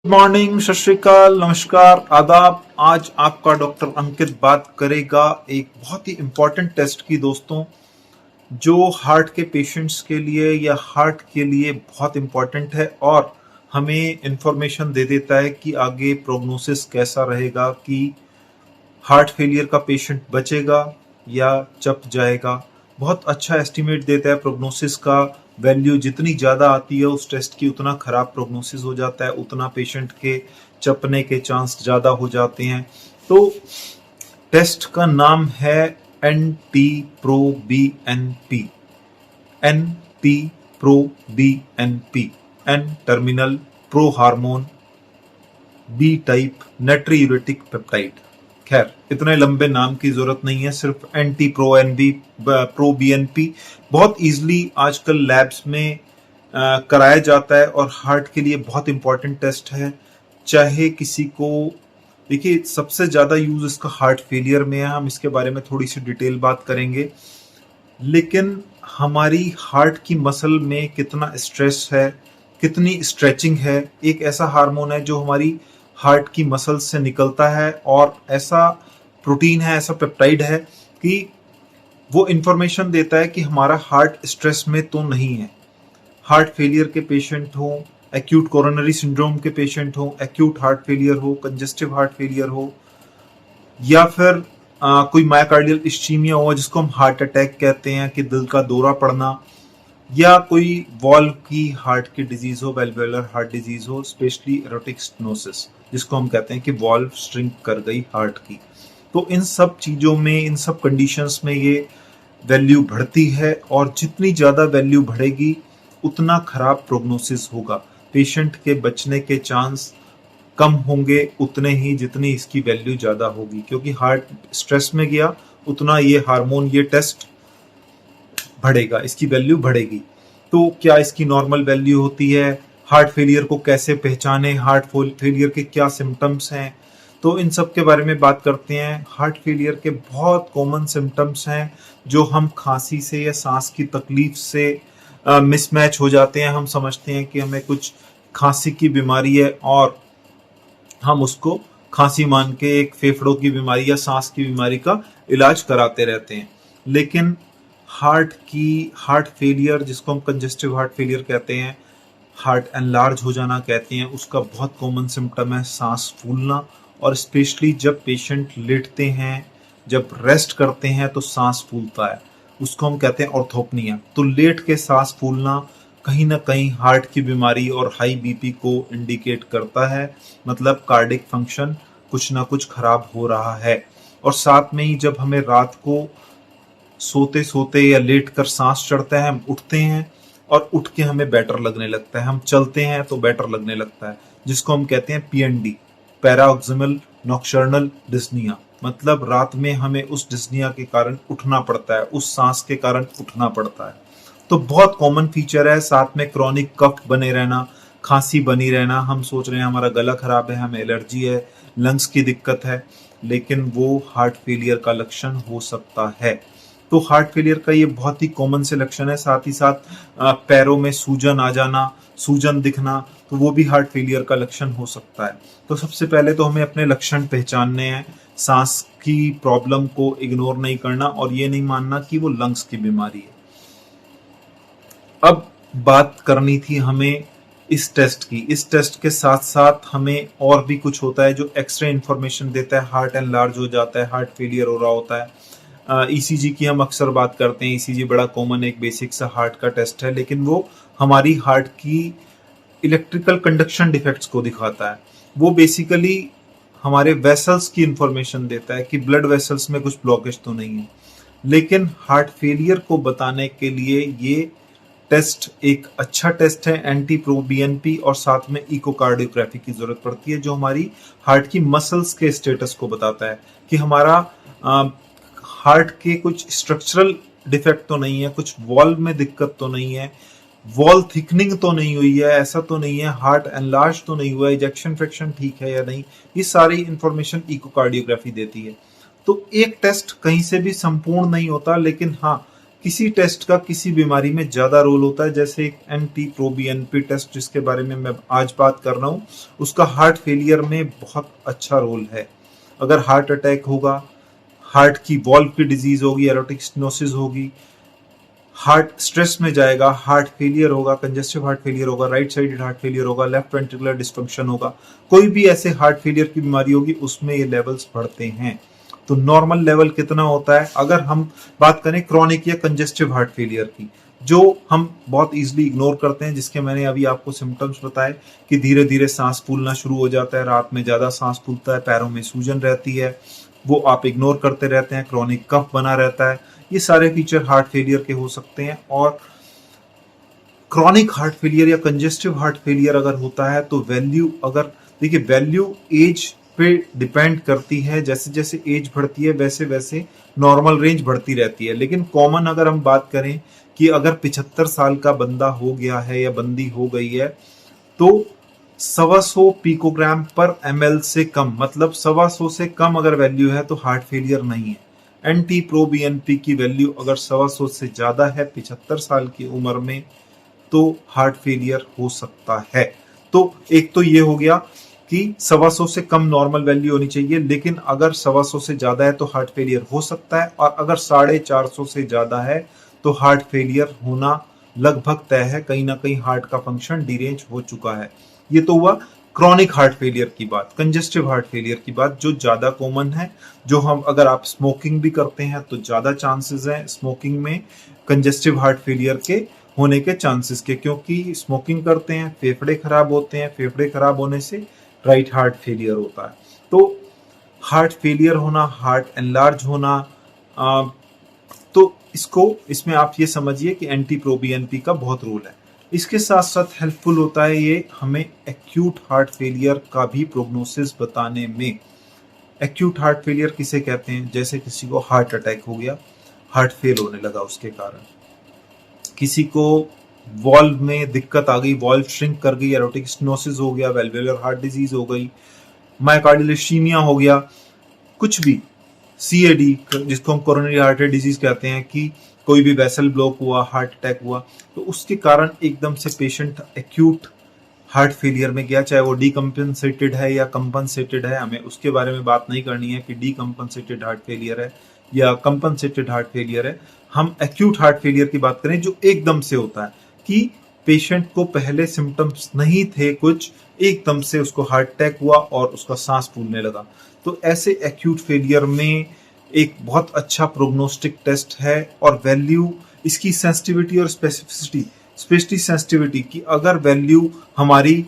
Morning, सत श्री अकाल, नमस्कार, आदाब। आज आपका डॉक्टर अंकित बात करेगा एक बहुत ही इंपॉर्टेंट टेस्ट की दोस्तों, जो हार्ट के पेशेंट्स के लिए या हार्ट के लिए बहुत इंपॉर्टेंट है और हमें इंफॉर्मेशन दे देता है कि आगे प्रोग्नोसिस कैसा रहेगा, कि हार्ट फेलियर का पेशेंट बचेगा या चप जाएगा। बहुत अच्छा एस्टिमेट देता है प्रोग्नोसिस का। वैल्यू जितनी ज़्यादा आती है उस टेस्ट की, उतना खराब प्रोग्नोसिस हो जाता है, उतना पेशेंट के चपने के चांस ज़्यादा हो जाते हैं। तो टेस्ट का नाम है NT-proBNP। NT-proBNP, N terminal, pro hormone, B type natriuretic peptide. खैर, इतने लंबे नाम की जरूरत नहीं है, सिर्फ एंटी प्रो बीएनपी बहुत इजीली आजकल लैब्स में कराया जाता है और हार्ट के लिए बहुत इंपॉर्टेंट टेस्ट है। चाहे किसी को, देखिए सबसे ज्यादा यूज इसका हार्ट फेलियर में है, हम इसके बारे में थोड़ी सी डिटेल बात करेंगे। लेकिन हमारी हार्ट की मसल में कितना स्ट्रेस है, कितनी स्ट्रेचिंग है, एक ऐसा हार्मोन है जो हमारी हार्ट की मसल से निकलता है और ऐसा प्रोटीन है, ऐसा पेप्टाइड है कि वो इंफॉर्मेशन देता है कि हमारा हार्ट स्ट्रेस में तो नहीं है। हार्ट फेलियर के पेशेंट हो, एक्यूट कोरोनरी सिंड्रोम के पेशेंट हो, एक्यूट हार्ट फेलियर हो, कंजेस्टिव हार्ट फेलियर हो, या फिर कोई मायोकार्डियल इस्चीमिया हो जिसको हम हार्ट अटैक कहते हैं, कि दिल का दौरा पड़ना, या कोई वॉल्व की हार्ट की डिजीज हो, वेल्वुलर हार्ट डिजीज हो, स्पेशली एरोटिक स्टेनोसिस जिसको हम कहते हैं कि वॉल्व श्रिंक कर गई हार्ट की। तो इन सब चीजों में, इन सब कंडीशंस में ये वैल्यू बढ़ती है और जितनी ज्यादा वैल्यू बढ़ेगी उतना खराब प्रोग्नोसिस होगा। पेशेंट के बचने के चांस कम होंगे उतने ही जितनी इसकी वैल्यू ज्यादा होगी, क्योंकि हार्ट स्ट्रेस में गया उतना ये हार्मोन, ये टेस्ट बढ़ेगा, इसकी वैल्यू बढ़ेगी। तो क्या इसकी नॉर्मल वैल्यू होती है? हार्ट फेलियर को कैसे पहचाने? हार्ट फेलियर के क्या सिम्टम्स हैं? तो इन सब के बारे में बात करते हैं। हार्ट फेलियर के बहुत कॉमन सिम्टम्स हैं जो हम खांसी से या सांस की तकलीफ से मिसमैच हो जाते हैं। हम समझते हैं कि हमें कुछ खांसी की बीमारी है और हम उसको खांसी मान के एक फेफड़ों की बीमारी या सांस की बीमारी का इलाज कराते रहते हैं। लेकिन हार्ट फेलियर, जिसको हम कंजेस्टिव हार्ट फेलियर कहते हैं, हार्ट एनलार्ज हो जाना कहते हैं, उसका बहुत कॉमन सिम्टम है सांस फूलना। और स्पेशली जब पेशेंट लेटते हैं, जब रेस्ट करते हैं तो सांस फूलता है, उसको हम कहते हैं ऑर्थोपनिया। तो लेट के सांस फूलना कहीं ना कहीं हार्ट की बीमारी और हाई बीपी को इंडिकेट करता है, मतलब कार्डिक फंक्शन कुछ ना कुछ खराब हो रहा है। और साथ में ही जब हमें रात को सोते सोते या लेट कर सांस चढ़ता है, हम उठते हैं और उठ के हमें बेटर लगने लगता है, हम चलते हैं तो बेटर लगने लगता है, जिसको हम कहते हैं PND, पैराऑक्सिमल नॉक्टर्नल डिस्निया। मतलब रात में हमें उस डिस्निया के कारण उठना पड़ता है, उस सांस के कारण उठना पड़ता है। तो बहुत कॉमन फीचर है। साथ में क्रॉनिक कफ बने रहना, खांसी बनी रहना, हम सोच रहे हैं हमारा गला खराब है, हमें एलर्जी है, लंग्स की दिक्कत है, लेकिन वो हार्ट फेलियर का लक्षण हो सकता है। तो हार्ट फेलियर का ये बहुत ही कॉमन से लक्षण है। साथ ही साथ पैरों में सूजन आ जाना, सूजन दिखना, तो वो भी हार्ट फेलियर का लक्षण हो सकता है। तो सबसे पहले तो हमें अपने लक्षण पहचानने हैं, सांस की प्रॉब्लम को इग्नोर नहीं करना और ये नहीं मानना कि वो लंग्स की बीमारी है। अब बात करनी थी हमें इस टेस्ट की। इस टेस्ट के साथ साथ हमें और भी कुछ होता है जो एक्स्ट्रा इंफॉर्मेशन देता है। हार्ट एनलार्ज हो जाता है, हार्ट फेलियर हो रहा होता है। ECG की हम अक्सर बात करते हैं। ECG बड़ा कॉमन एक बेसिक सा हार्ट का टेस्ट है, लेकिन वो हमारी हार्ट की इलेक्ट्रिकल कंडक्शन डिफेक्ट्स को दिखाता है। वो बेसिकली हमारे वेसल्स की इंफॉर्मेशन देता है कि ब्लड वेसल्स में कुछ ब्लॉकेज तो नहीं है। लेकिन हार्ट फेलियर को बताने के लिए ये टेस्ट एक अच्छा टेस्ट है, NT-proBNP, और साथ में इकोकार्डियोग्राफी की जरूरत पड़ती है जो हमारी हार्ट की मसल्स के स्टेटस को बताता है कि हमारा हार्ट के कुछ स्ट्रक्चरल डिफेक्ट तो नहीं है, कुछ वॉल्व में दिक्कत तो नहीं है, वॉल थिकनिंग तो नहीं हुई है, ऐसा तो नहीं है, हार्ट एनलार्ज तो नहीं हुआ है, इजेक्शन फ्रैक्शन ठीक है या नहीं, ये सारी इंफॉर्मेशन इकोकार्डियोग्राफी देती है। तो एक टेस्ट कहीं से भी संपूर्ण नहीं होता, लेकिन हाँ, किसी टेस्ट का किसी बीमारी में ज्यादा रोल होता है, जैसे एक एंटी प्रोबीएनपी टेस्ट जिसके बारे में मैं आज बात कर रहा हूं, उसका हार्ट फेलियर में बहुत अच्छा रोल है। अगर हार्ट अटैक होगा, हार्ट की वॉल्व की डिजीज होगी, एरोटिक स्टेनोसिस होगी, हार्ट स्ट्रेस में जाएगा, हार्ट फेलियर होगा, कंजेस्टिव हार्ट फेलियर होगा, राइट साइडेड हार्ट फेलियर होगा, लेफ्ट वेंट्रिकुलर डिस्फंक्शन होगा, कोई भी ऐसे हार्ट फेलियर की बीमारी होगी, उसमें ये लेवल्स बढ़ते हैं। तो नॉर्मल लेवल कितना होता है? अगर हम बात करें क्रॉनिक या कंजेस्टिव हार्ट फेलियर की, जो हम बहुत इजीली इग्नोर करते हैं, जिसके मैंने अभी आपको सिम्टम्स बताए कि धीरे धीरे सांस फूलना शुरू हो जाता है, रात में ज्यादा सांस फूलता है, पैरों में सूजन रहती है, वो आप इग्नोर करते रहते हैं, क्रॉनिक कफ बना रहता है, ये सारे फीचर हार्ट फेलियर के हो सकते हैं। और क्रॉनिक हार्ट फेलियर या कंजेस्टिव हार्ट फेलियर अगर होता है तो वैल्यू, अगर देखिए वैल्यू एज पे डिपेंड करती है, जैसे जैसे एज बढ़ती है वैसे वैसे नॉर्मल रेंज बढ़ती रहती है। लेकिन कॉमन अगर हम बात करें कि अगर 75 साल का बंदा हो गया है या बंदी हो गई है तो 125 पिकोग्राम पर ml से कम, मतलब 125 से कम अगर वैल्यू है तो हार्ट फेलियर नहीं है। एंटी प्रो बीएनपी की वैल्यू अगर 125 से ज्यादा है 75 साल की उम्र में तो हार्ट फेलियर हो सकता है। तो एक तो ये हो गया कि 125 से कम नॉर्मल वैल्यू होनी चाहिए, लेकिन अगर 125 से ज्यादा है तो हार्ट फेलियर हो सकता है, और अगर 450 से ज्यादा है तो हार्ट फेलियर होना लगभग तय है, कहीं ना कहीं हार्ट का फंक्शन डिरेंज हो चुका है। ये तो हुआ क्रॉनिक हार्ट फेलियर की बात। कंजेस्टिव हार्ट फेलियर की बात जो ज्यादा कॉमन है, जो हम, अगर आप स्मोकिंग भी करते हैं तो ज्यादा चांसेस हैं स्मोकिंग में कंजेस्टिव हार्ट फेलियर के होने के चांसेस के, क्योंकि स्मोकिंग करते हैं, फेफड़े खराब होते हैं, फेफड़े खराब होने से राइट हार्ट फेलियर होता है। तो हार्ट फेलियर होना, हार्ट एनलार्ज होना, तो इसमें आप ये समझिए कि एंटी प्रोबीएनपी का बहुत रोल है। इसके साथ साथ हेल्पफुल होता है ये हमें एक्यूट हार्ट फेलियर का भी प्रोग्नोसिस बताने में। एक्यूट हार्ट फेलियर किसे कहते हैं? जैसे किसी को हार्ट अटैक हो गया, हार्ट फेल होने लगा उसके कारण, किसी को वॉल्व में दिक्कत आ गई, वॉल्व श्रिंक कर गई, एरोटिक स्टेनोसिस हो गया, वेल्वुलर हार्ट डिजीज हो गई, मायोकार्डियल इश्कीमिया हो गया, कुछ भी, सीएडी जिसको हम कोरोनरी हार्ट डिजीज कहते हैं, कि कोई भी वेसल ब्लॉक हुआ, हार्ट अटैक हुआ, तो उसके कारण एकदम से पेशेंट एक्यूट हार्ट फेलियर में गया, चाहे वो डीकम्पनसेटेड है या कंपनसेटेड है, हमें उसके बारे में बात नहीं करनी है कि डीकम्पनसेटेड हार्ट फेलियर है या कंपनसेटेड हार्ट फेलियर है। हम एक्यूट हार्ट फेलियर की बात करें जो एकदम से होता है, कि पेशेंट को पहले सिम्टम्स नहीं थे कुछ, एकदम से उसको हार्ट अटैक हुआ और उसका सांस फूलने लगा। तो ऐसे एक्यूट फेलियर में एक बहुत अच्छा प्रोग्नोस्टिक टेस्ट है, और वैल्यू इसकी सेंसिटिविटी और स्पेसिफिसिटी, स्पेशली सेंसिटिविटी की अगर वैल्यू हमारी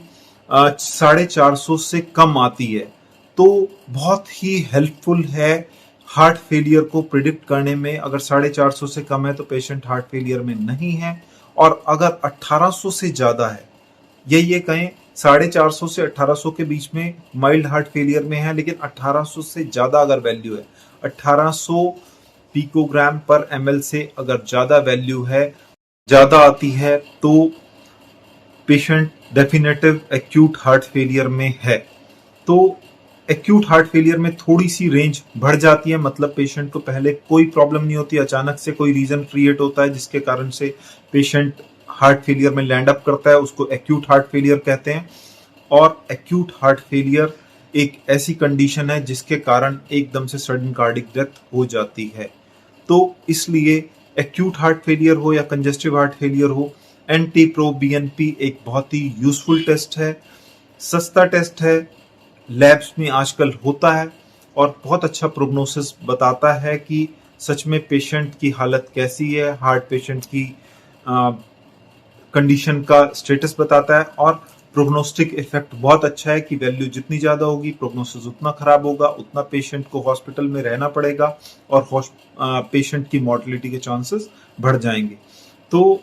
450 से कम आती है तो बहुत ही हेल्पफुल है हार्ट फेलियर को प्रिडिक्ट करने में। अगर 450 से कम है तो पेशेंट हार्ट फेलियर में नहीं है, और अगर 1800 से ज्यादा है, ये कहें 450 से 1800 के बीच में माइल्ड हार्ट फेलियर में है, लेकिन 1800 से ज्यादा अगर वैल्यू है, 1800 पिकोग्राम पर ml से अगर ज्यादा वैल्यू है, ज्यादा आती है, तो patient definitive acute heart failure में है। तो एक्यूट हार्ट फेलियर में थोड़ी सी रेंज बढ़ जाती है, मतलब पेशेंट को पहले कोई प्रॉब्लम नहीं होती, अचानक से कोई रीजन क्रिएट होता है जिसके कारण से पेशेंट हार्ट फेलियर में लैंड अप करता है, उसको एक्यूट हार्ट फेलियर कहते हैं। और एक्यूट हार्ट फेलियर एक ऐसी कंडीशन है जिसके कारण एकदम से सडन कार्डिक डेथ हो जाती है। तो इसलिए एक्यूट हार्ट फेलियर हो या कंजेस्टिव हार्ट फेलियर हो, एंटी प्रो बीएनपी एक बहुत ही यूजफुल टेस्ट है, सस्ता टेस्ट है, लैब्स में आजकल होता है, और बहुत अच्छा प्रोग्नोसिस बताता है कि सच में पेशेंट की हालत कैसी है, हार्ट पेशेंट की कंडीशन का स्टेटस बताता है। और प्रोग्नोस्टिक इफेक्ट बहुत अच्छा है कि वैल्यू जितनी ज्यादा होगी प्रोग्नोसिस उतना खराब होगा, उतना पेशेंट को हॉस्पिटल में रहना पड़ेगा, और पेशेंट की मॉर्टेलिटी के चांसेस बढ़ जाएंगे। तो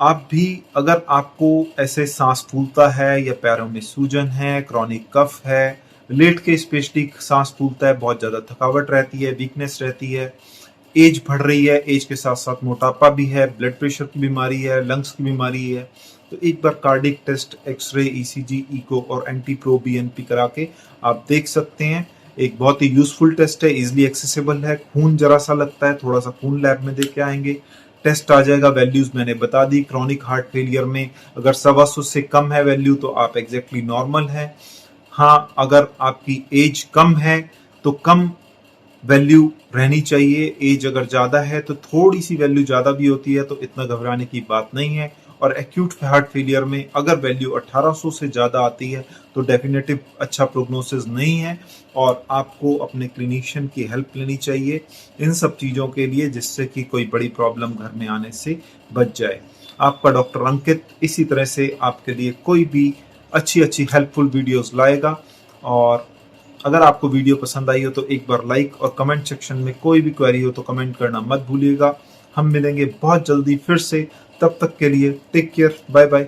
आप भी, अगर आपको ऐसे सांस फूलता है या पैरों में सूजन है, क्रॉनिक कफ है, लेट के स्पेशली सांस फूलता है, बहुत ज्यादा थकावट रहती है, वीकनेस रहती है, एज बढ़ रही है, एज के साथ साथ मोटापा भी है, ब्लड प्रेशर की बीमारी है, लंग्स की बीमारी है, तो एक बार cardiac test, x-ray, ECG, echo और एंटी प्रो बीएनपी करा के आप देख सकते हैं। एक बहुत ही यूजफुल टेस्ट है, इजिली एक्सेसिबल है। खून जरा सा लगता है, थोड़ा सा खून लैब में दे के आएंगे, टेस्ट आ जाएगा। वैल्यूज मैंने बता दी। क्रॉनिक हार्ट फेलियर में अगर 125 से कम है वैल्यू तो आप एग्जैक्टली नॉर्मल है। हाँ, अगर आपकी एज कम है तो कम वैल्यू रहनी चाहिए। एज अगर ज्यादा है तो थोड़ी सी वैल्यू ज्यादा भी होती है, तो इतना घबराने की बात नहीं है। और एक्यूट हार्ट फेलियर में अगर वैल्यू 1800 से ज्यादा आती है तो डेफिनेटिव अच्छा प्रोग्नोसिस नहीं है और आपको अपने क्लिनिशियन की हेल्प लेनी चाहिए इन सब चीजों के लिए, जिससे कि कोई बड़ी प्रॉब्लम घर में आने से बच जाए। आपका डॉक्टर अंकित इसी तरह से आपके लिए कोई भी अच्छी अच्छी हेल्पफुल वीडियोस लाएगा। और अगर आपको वीडियो पसंद आई हो तो एक बार लाइक और कमेंट सेक्शन में कोई भी क्वेरी हो तो कमेंट करना मत भूलिएगा। हम मिलेंगे बहुत जल्दी फिर से, तब तक के लिए टेक केयर, बाय बाय।